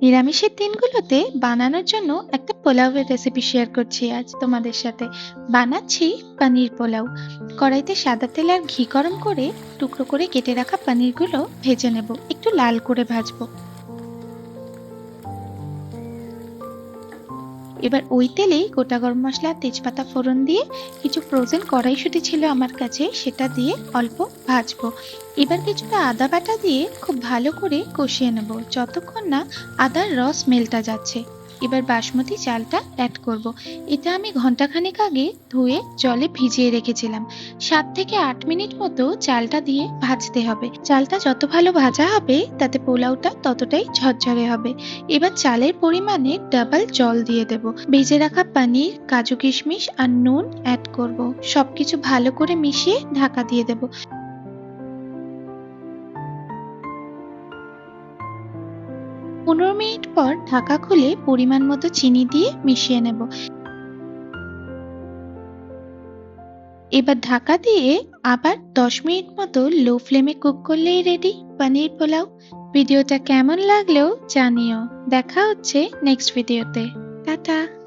নিরামিষের দিনগুলোতে বানানোর জন্য একটা পোলাওয়ের রেসিপি শেয়ার করছি আজ তোমাদের সাথে। বানাচ্ছি পনির পোলাও। কড়াইতে সাদা তেল আর ঘি গরম করে টুকরো করে কেটে রাখা পনিরগুলো ভেজে নেব, একটু লাল করে ভাজবো। এবার ওই তেলেই গোটা গরম মসলা আর তেজপাতা ফোড়ন দিয়ে কিছু ফ্রোজেন কড়াইশুঁটি ছিল আমার কাছে, সেটা দিয়ে অল্প ভাজবো। এবার কিছুটা আদা বাটা দিয়ে খুব ভালো করে কষিয়ে নেব যতক্ষণ না আদার রস মেলটা যাচ্ছে। এবার বাসমতি চালটা অ্যাড করব। এটা আমি ঘন্টাখানেক আগে ধুয়ে জলে ভিজিয়ে রেখেছিলাম। 7 থেকে 8 মিনিট মতো চালটা দিয়ে ভাজতে হবে। চালটা যত ভালো ভাজা হবে তাতে পোলাওটা ততটাই ঝরঝরে হবে। এবার চালের পরিমাণে ডাবল জল দিয়ে দেব। ভেজে রাখা পনির, কাজু কিশমিশ আর নুন অ্যাড করব। সবকিছু ভালো করে মিশিয়ে ঢাকা দিয়ে দেব। 15 মিনিট পর ঢাকা খুলে পরিমাণ মতো চিনি দিয়ে মিশিয়ে নেব। এবার ঢাকা দিয়ে আবার 10 মিনিট মতো লো ফ্লেমে কুক করলেই রেডি পনির পোলাও। ভিডিওটা কেমন লাগলো জানিও। দেখা হচ্ছে নেক্সট ভিডিওতে। টাটা।